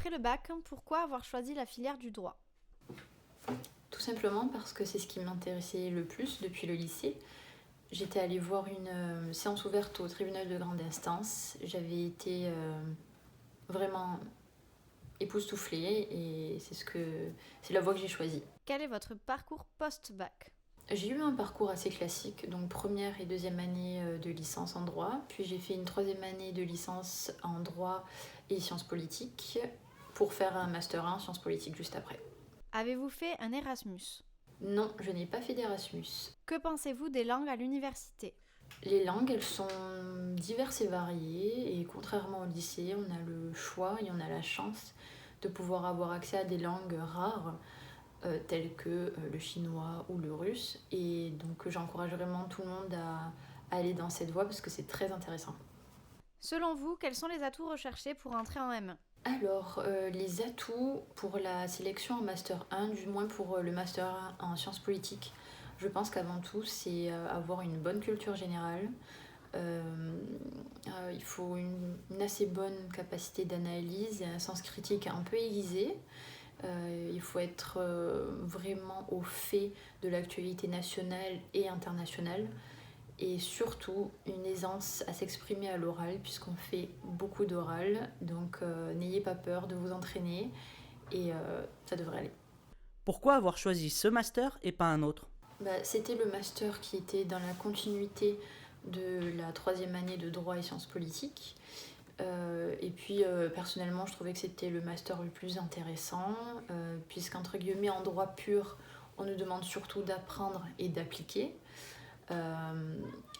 Après le bac, pourquoi avoir choisi la filière du droit? Tout simplement parce que c'est ce qui m'intéressait le plus depuis le lycée. J'étais allée voir une séance ouverte au tribunal de grande instance. J'avais été vraiment époustouflée et c'est la voie que j'ai choisie. Quel est votre parcours post-bac? J'ai eu un parcours assez classique, donc première et deuxième année de licence en droit, puis j'ai fait une troisième année de licence en droit et sciences politiques pour faire un master 1 en sciences politiques juste après. Avez-vous fait un Erasmus? Non, je n'ai pas fait d'Erasmus. Que pensez-vous des langues à l'université? Les langues, elles sont diverses et variées, et contrairement au lycée, on a le choix et on a la chance de pouvoir avoir accès à des langues rares, telles que le chinois ou le russe. Et donc j'encourage vraiment tout le monde à aller dans cette voie parce que c'est très intéressant. Selon vous, quels sont les atouts recherchés pour entrer en M1? Alors, les atouts pour la sélection en Master 1, du moins pour le Master 1 en sciences politiques, je pense qu'avant tout, c'est avoir une bonne culture générale. Il faut une assez bonne capacité d'analyse et un sens critique un peu aiguisé. Il faut être vraiment au fait de l'actualité nationale et internationale. Et surtout une aisance à s'exprimer à l'oral puisqu'on fait beaucoup d'oral. Donc n'ayez pas peur de vous entraîner et ça devrait aller. Pourquoi avoir choisi ce master et pas un autre? C'était le master qui était dans la continuité de la troisième année de droit et sciences politiques. Et puis personnellement, je trouvais que c'était le master le plus intéressant, puisqu'entre guillemets, en droit pur, on nous demande surtout d'apprendre et d'appliquer.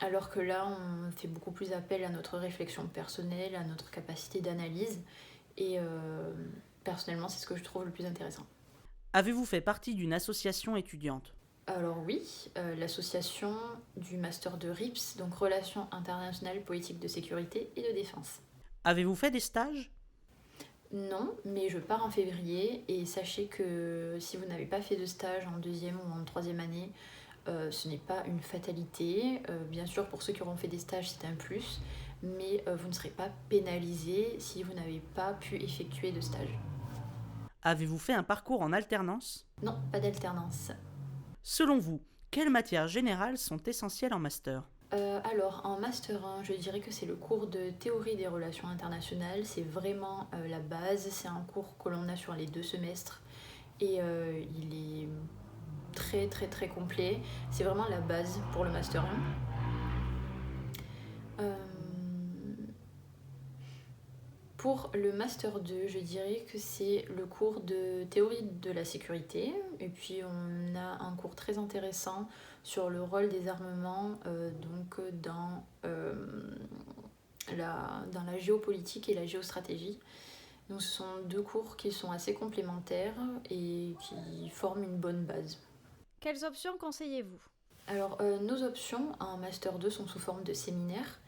Alors que là, on fait beaucoup plus appel à notre réflexion personnelle, à notre capacité d'analyse. Et personnellement, c'est ce que je trouve le plus intéressant. Avez-vous fait partie d'une association étudiante? Alors oui, l'association du master de RIPS, donc Relations internationales, politique de sécurité et de défense. Avez-vous fait des stages? Non, mais je pars en février et sachez que si vous n'avez pas fait de stage en deuxième ou en troisième année, ce n'est pas une fatalité. Bien sûr, pour ceux qui auront fait des stages, c'est un plus, mais vous ne serez pas pénalisé si vous n'avez pas pu effectuer de stage. Avez-vous fait un parcours en alternance? Non, pas d'alternance. Selon vous, quelles matières générales sont essentielles en master? Alors, en Master 1, je dirais que c'est le cours de théorie des relations internationales. C'est vraiment la base. C'est un cours que l'on a sur les 2 semestres et il est très très très complet. C'est vraiment la base pour le Master 1. Pour le Master 2, je dirais que c'est le cours de théorie de la sécurité. Et puis on a un cours très intéressant sur le rôle des armements dans la géopolitique et la géostratégie. Donc ce sont 2 cours qui sont assez complémentaires et qui forment une bonne base. Quelles options conseillez-vous? Alors nos options en Master 2 sont sous forme de séminaires.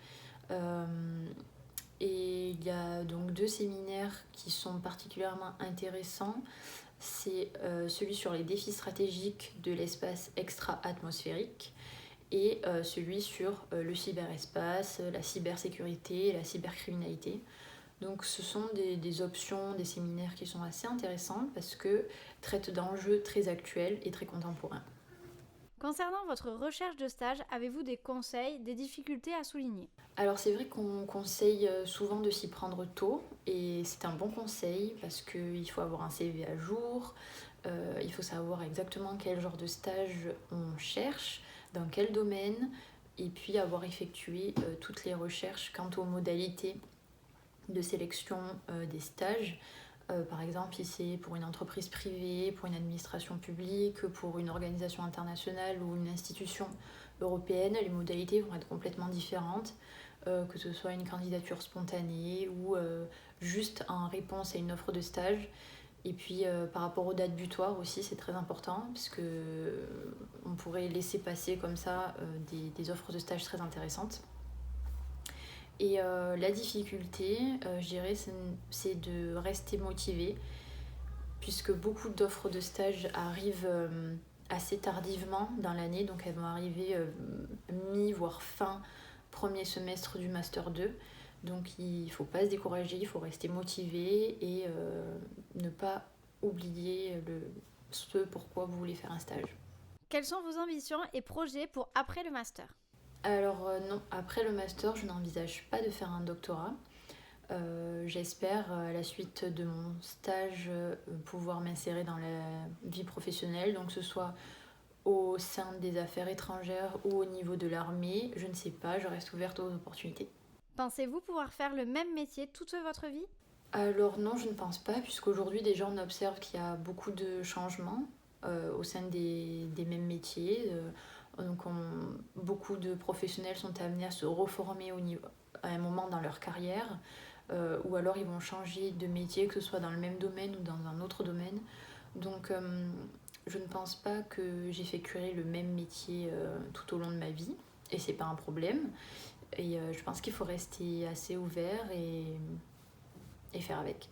Et il y a donc 2 séminaires qui sont particulièrement intéressants. C'est celui sur les défis stratégiques de l'espace extra-atmosphérique et celui sur le cyberespace, la cybersécurité et la cybercriminalité. Donc ce sont des options, des séminaires qui sont assez intéressants parce que traitent d'enjeux très actuels et très contemporains. Concernant votre recherche de stage, avez-vous des conseils, des difficultés à souligner? Alors c'est vrai qu'on conseille souvent de s'y prendre tôt et c'est un bon conseil parce qu'il faut avoir un CV à jour, il faut savoir exactement quel genre de stage on cherche, dans quel domaine et puis avoir effectué toutes les recherches quant aux modalités de sélection des stages. Par exemple, si c'est pour une entreprise privée, pour une administration publique, pour une organisation internationale ou une institution européenne, les modalités vont être complètement différentes, que ce soit une candidature spontanée ou juste en réponse à une offre de stage. Et puis par rapport aux dates butoirs aussi, c'est très important, puisque on pourrait laisser passer comme ça des offres de stage très intéressantes. Et la difficulté, je dirais, c'est de rester motivé, puisque beaucoup d'offres de stage arrivent assez tardivement dans l'année, donc elles vont arriver mi, voire fin premier semestre du Master 2. Donc il ne faut pas se décourager, il faut rester motivé et ne pas oublier ce pourquoi vous voulez faire un stage. Quelles sont vos ambitions et projets pour après le master? Alors non, après le master, je n'envisage pas de faire un doctorat. J'espère à la suite de mon stage pouvoir m'insérer dans la vie professionnelle, donc que ce soit au sein des affaires étrangères ou au niveau de l'armée, je ne sais pas, je reste ouverte aux opportunités. Pensez-vous pouvoir faire le même métier toute votre vie? Alors non, je ne pense pas, puisqu'aujourd'hui déjà on observe qu'il y a beaucoup de changements au sein des mêmes métiers. Beaucoup de professionnels sont amenés à se reformer à un moment dans leur carrière, ou alors ils vont changer de métier, que ce soit dans le même domaine ou dans un autre domaine. Donc je ne pense pas que j'effectuerai le même métier tout au long de ma vie, et c'est pas un problème. Et je pense qu'il faut rester assez ouvert et faire avec.